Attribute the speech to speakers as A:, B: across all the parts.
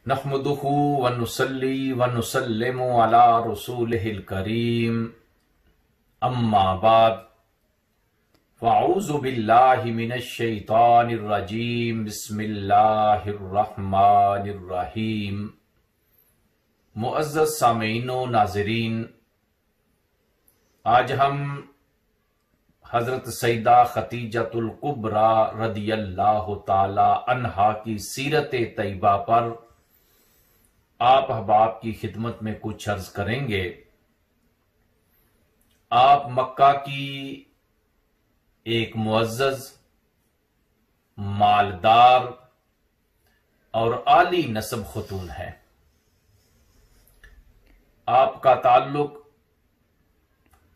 A: نحمدہ ونصلی ونسلم علی رسولہ الکریم اما بعد فاعوذ باللہ من الشیطان الرجیم بسم اللہ الرحمن الرحیم۔ معزز سامعین و ناظرین، آج ہم حضرت سیدہ خدیجۃ الکبریٰ رضی اللہ تعالی عنہا کی سیرت طیبہ پر آپ احباب کی خدمت میں کچھ عرض کریں گے۔ آپ مکہ کی ایک معزز، مالدار اور عالی نسب خاتون ہے۔ آپ کا تعلق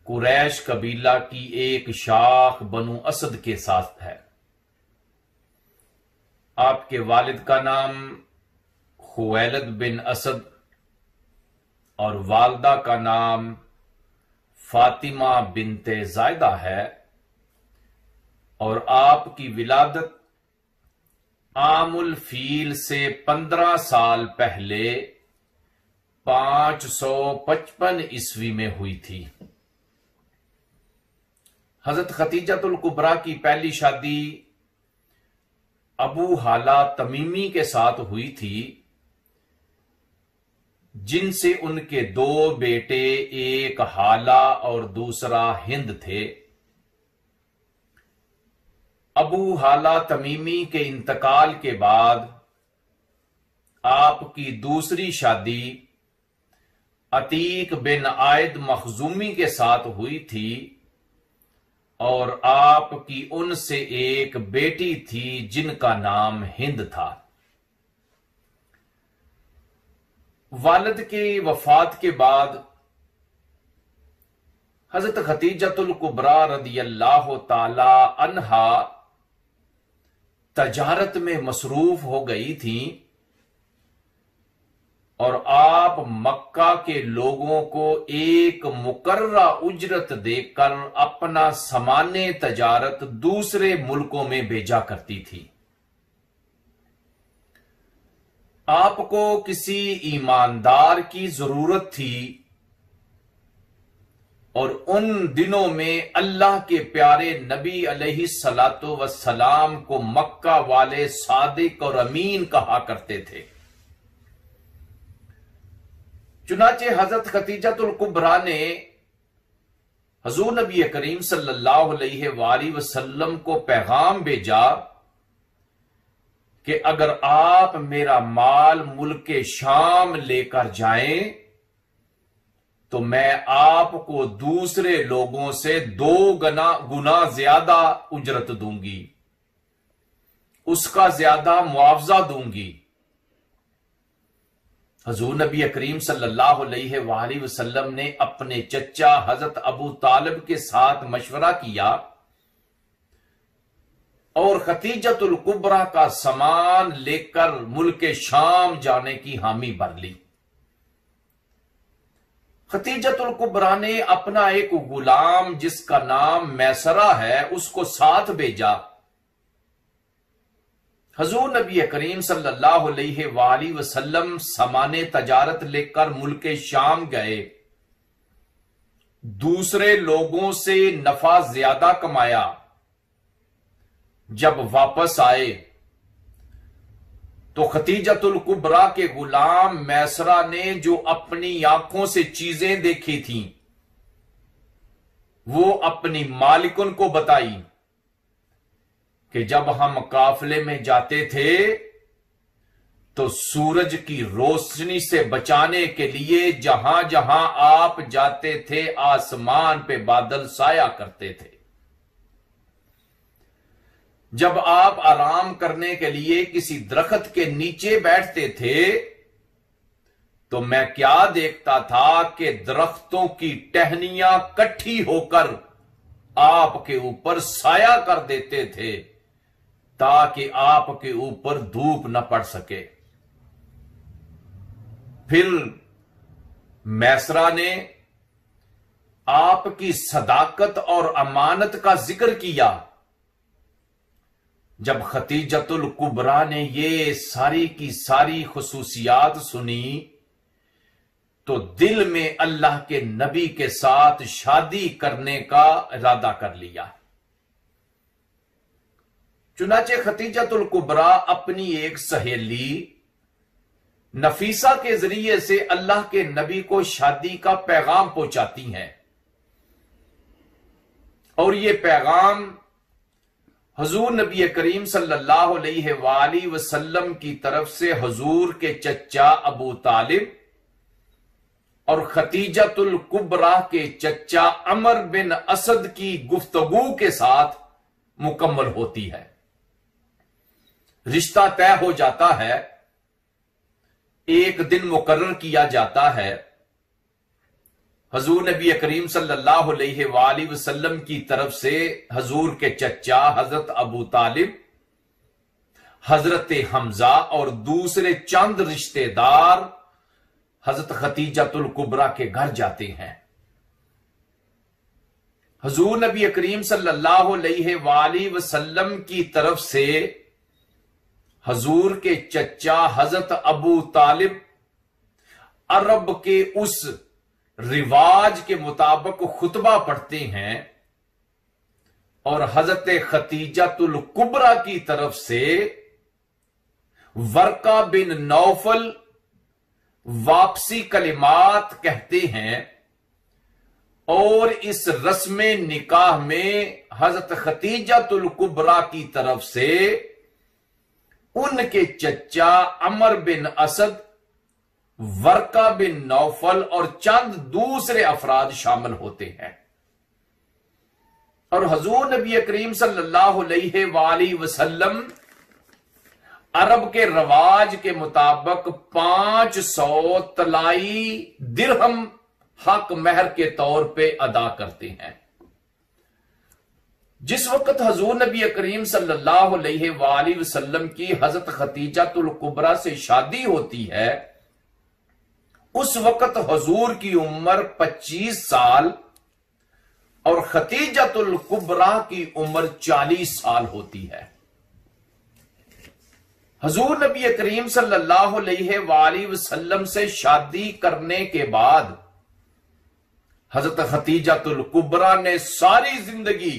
A: قریش قبیلہ کی ایک شاخ بنو اسد کے ساتھ ہے۔ آپ کے والد کا نام خویلد بن اسد اور والدہ کا نام فاطمہ بنت زائدہ ہے، اور آپ کی ولادت عام الفیل سے 15 سال پہلے 555 عیسوی میں ہوئی تھی۔ حضرت خدیجۃ الکبریٰ کی پہلی شادی ابو حالہ تمیمی کے ساتھ ہوئی تھی، جن سے ان کے 2 بیٹے، ایک حالہ اور دوسرا ہند تھے۔ ابو حالہ تمیمی کے انتقال کے بعد آپ کی دوسری شادی عتیق بن عائد مخزومی کے ساتھ ہوئی تھی، اور آپ کی ان سے ایک بیٹی تھی جن کا نام ہند تھا۔ والد کی وفات کے بعد حضرت خدیجۃ الکبریٰ رضی اللہ تعالی عنہا تجارت میں مصروف ہو گئی تھیں، اور آپ مکہ کے لوگوں کو ایک مقررہ اجرت دے کر اپنا سامان تجارت دوسرے ملکوں میں بھیجا کرتی تھی۔ آپ کو کسی ایماندار کی ضرورت تھی، اور ان دنوں میں اللہ کے پیارے نبی علیہ الصلوۃ والسلام کو مکہ والے صادق اور امین کہا کرتے تھے۔ چنانچہ حضرت خدیجۃ الکبریٰ نے حضور نبی کریم صلی اللہ علیہ وآلہ وسلم کو پیغام بھیجا کہ اگر آپ میرا مال ملک شام لے کر جائیں تو میں آپ کو دوسرے لوگوں سے 2 گنا زیادہ اجرت دوں گی، اس کا زیادہ معاوضہ دوں گی۔ حضور نبی کریم صلی اللہ علیہ وآلہ وسلم نے اپنے چچا حضرت ابو طالب کے ساتھ مشورہ کیا اور خدیجۃ الکبریٰ کا سامان لے کر ملک شام جانے کی حامی بھر لی۔ خدیجۃ الکبریٰ نے اپنا ایک غلام جس کا نام میسرہ ہے اس کو ساتھ بھیجا۔ حضور نبی کریم صلی اللہ علیہ وآلہ وسلم سامان تجارت لے کر ملک شام گئے، دوسرے لوگوں سے نفع زیادہ کمایا۔ جب واپس آئے تو خدیجۃ الکبریٰ کے غلام میسرہ نے جو اپنی آنکھوں سے چیزیں دیکھی تھیں وہ اپنی مالکن کو بتائی کہ جب ہم قافلے میں جاتے تھے تو سورج کی روشنی سے بچانے کے لیے جہاں جہاں آپ جاتے تھے آسمان پہ بادل سایہ کرتے تھے۔ جب آپ آرام کرنے کے لیے کسی درخت کے نیچے بیٹھتے تھے تو میں کیا دیکھتا تھا کہ درختوں کی ٹہنیاں کٹھی ہو کر آپ کے اوپر سایہ کر دیتے تھے تاکہ آپ کے اوپر دھوپ نہ پڑ سکے۔ پھر میسرہ نے آپ کی صداقت اور امانت کا ذکر کیا جب خدیجۃ الکبریٰ نے یہ ساری کی ساری خصوصیات سنی تو دل میں اللہ کے نبی کے ساتھ شادی کرنے کا ارادہ کر لیا۔ چنانچہ خدیجۃ الکبریٰ اپنی ایک سہیلی نفیسہ کے ذریعے سے اللہ کے نبی کو شادی کا پیغام پہنچاتی ہیں، اور یہ پیغام حضور نبی کریم صلی اللہ علیہ وآلہ وسلم کی طرف سے حضور کے چچا ابو طالب اور خدیجۃ الکبریٰ کے چچا عمر بن اسد کی گفتگو کے ساتھ مکمل ہوتی ہے۔ رشتہ طے ہو جاتا ہے، ایک دن مقرر کیا جاتا ہے، حضور نبی کریم صلی اللہ علیہ وآلہ وسلم کی طرف سے حضور کے چچا حضرت ابو طالب، حضرت حمزہ اور دوسرے چند رشتہ دار حضرت خدیجۃ الکبریٰ کے گھر جاتے ہیں۔ حضور نبی کریم صلی اللہ علیہ وآلہ وسلم کی طرف سے حضور کے چچا حضرت ابو طالب عرب کے اس رواج کے مطابق خطبہ پڑھتے ہیں، اور حضرت خدیجۃ الکبریٰ کی طرف سے ورقہ بن نوفل واپسی کلمات کہتے ہیں، اور اس رسم نکاح میں حضرت خدیجۃ الکبریٰ کی طرف سے ان کے چچا عمر بن اسد، ورقہ بن نوفل اور چند دوسرے افراد شامل ہوتے ہیں، اور حضور نبی کریم صلی اللہ علیہ وآلہ وسلم عرب کے رواج کے مطابق 500 طلائی درہم حق مہر کے طور پہ ادا کرتے ہیں۔ جس وقت حضور نبی کریم صلی اللہ علیہ وآلہ وسلم کی حضرت خدیجۃ الکبریٰ سے شادی ہوتی ہے، اس وقت حضور کی عمر 25 سال اور خدیجۃ الکبریٰ کی عمر 40 سال ہوتی ہے۔ حضور نبی کریم صلی اللہ علیہ وآلہ وسلم سے شادی کرنے کے بعد حضرت خدیجۃ الکبریٰ نے ساری زندگی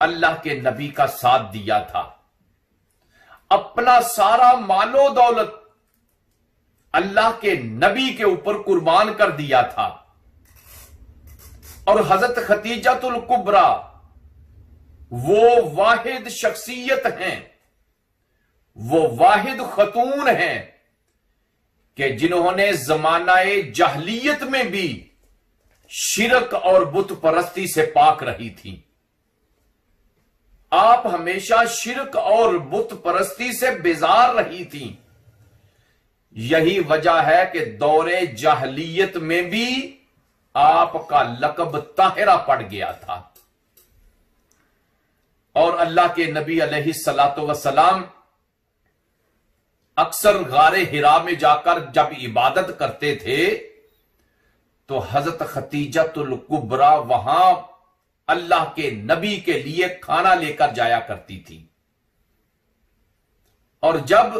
A: اللہ کے نبی کا ساتھ دیا تھا، اپنا سارا مال و دولت اللہ کے نبی کے اوپر قربان کر دیا تھا، اور حضرت خدیجۃ الکبریٰ وہ واحد شخصیت ہیں، وہ واحد خاتون ہیں کہ جنہوں نے زمانہ جاہلیت میں بھی شرک اور بت پرستی سے پاک رہی تھی۔ آپ ہمیشہ شرک اور بت پرستی سے بیزار رہی تھیں، یہی وجہ ہے کہ دور جاہلیت میں بھی آپ کا لقب طاہرہ پڑ گیا تھا، اور اللہ کے نبی علیہ الصلوۃ والسلام اکثر غار حرا میں جا کر جب عبادت کرتے تھے تو حضرت خدیجۃ الکبریٰ وہاں اللہ کے نبی کے لیے کھانا لے کر جایا کرتی تھی، اور جب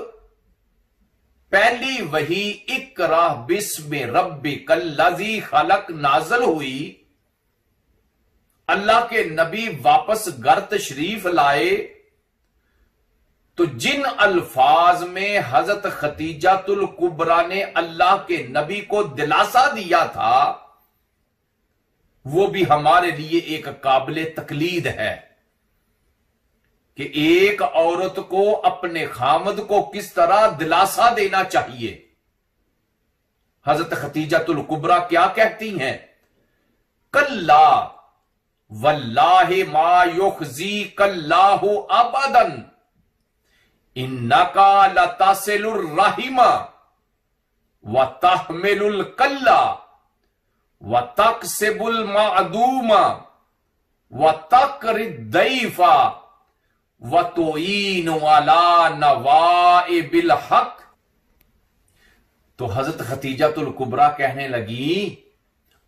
A: پہلی وحی اقرا بسم ربک الذی خلق نازل ہوئی، اللہ کے نبی واپس گھر تشریف لائے تو جن الفاظ میں حضرت خدیجۃ الکبریٰ نے اللہ کے نبی کو دلاسا دیا تھا وہ بھی ہمارے لیے ایک قابل تقلید ہے کہ ایک عورت کو اپنے خامد کو کس طرح دلاسا دینا چاہیے۔ حضرت خدیجۃ الکبریٰ کیا کہتی ہیں؟ کلا واللہ ما یخزیک اللہ ابدا انکا لتصل الرحم وتحمل الکلا وتکسب المعدوم وتقری الضیف وتعین علی نوائب الحق۔ تو حضرت خدیجۃ الکبریٰ کہنے لگی،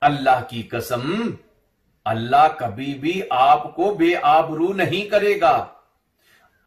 A: اللہ کی قسم، اللہ کبھی بھی آپ کو بے آبرو نہیں کرے گا،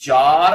A: 4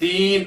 A: 3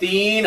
A: 3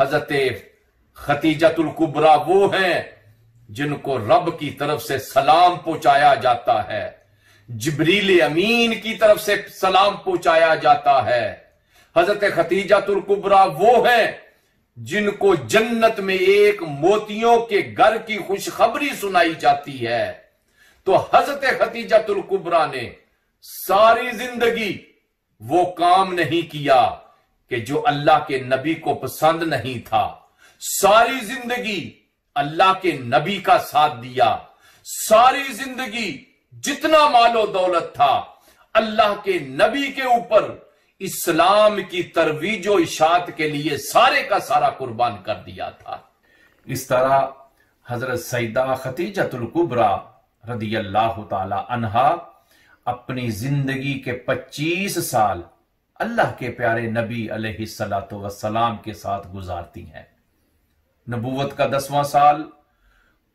A: حضرت خدیجۃ الکبریٰ وہ ہیں جن کو رب کی طرف سے سلام پہنچایا جاتا ہے، جبریل امین کی طرف سے سلام پہنچایا جاتا ہے۔ حضرت خدیجۃ الکبریٰ وہ ہیں جن کو جنت میں ایک موتیوں کے گھر کی خوشخبری سنائی جاتی ہے۔ تو حضرت خدیجۃ الکبریٰ نے ساری زندگی وہ کام نہیں کیا کہ جو اللہ کے نبی کو پسند نہیں تھا، ساری زندگی اللہ کے نبی کا ساتھ دیا، ساری زندگی جتنا مال و دولت تھا اللہ کے نبی کے اوپر اسلام کی ترویج و اشاعت کے لیے سارے کا سارا قربان کر دیا تھا۔ اس طرح حضرت سیدہ خدیجۃ الکبریٰ رضی اللہ تعالی عنہا اپنی زندگی کے 25 سال اللہ کے پیارے نبی علیہ الصلوۃ والسلام کے ساتھ گزارتی ہیں۔ نبوت کا 10واں سال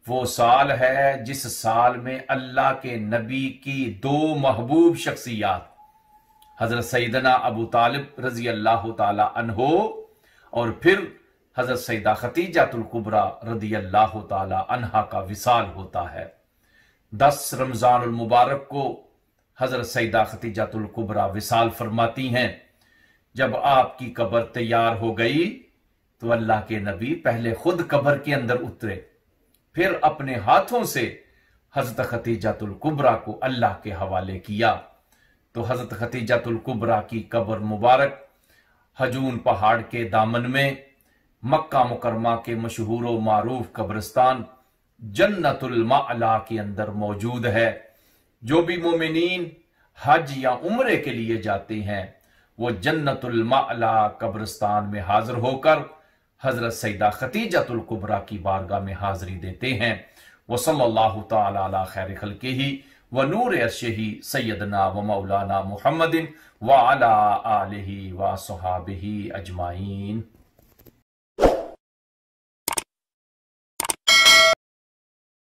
A: وہ سال ہے جس سال میں اللہ کے نبی کی 2 محبوب شخصیات حضرت سیدنا ابو طالب رضی اللہ تعالی عنہ اور پھر حضرت سیدہ خدیجۃ الکبریٰ رضی اللہ تعالی عنہا کا وصال ہوتا ہے۔ 10 رمضان المبارک کو حضرت سیدہ خدیجۃ الکبریٰ وصال فرماتی ہیں۔ جب آپ کی قبر تیار ہو گئی تو اللہ کے نبی پہلے خود قبر کے اندر اترے، پھر اپنے ہاتھوں سے حضرت خدیجۃ الکبریٰ کو اللہ کے حوالے کیا۔ تو حضرت خدیجۃ الکبریٰ کی قبر مبارک ہجون پہاڑ کے دامن میں مکہ مکرمہ کے مشہور و معروف قبرستان جنت المعلا کے اندر موجود ہے۔ جو بھی مومنین حج یا عمرے کے لیے جاتے ہیں وہ جنت المعلا قبرستان میں حاضر ہو کر حضرت سیدہ خدیجۃ الکبریٰ کی بارگاہ میں حاضری دیتے ہیں۔ وصلی اللہ تعالی علی خیر خلقہ ونور عرشہ سیدنا و مولانا محمد وعلی آلہ و صحابہ اجمعین۔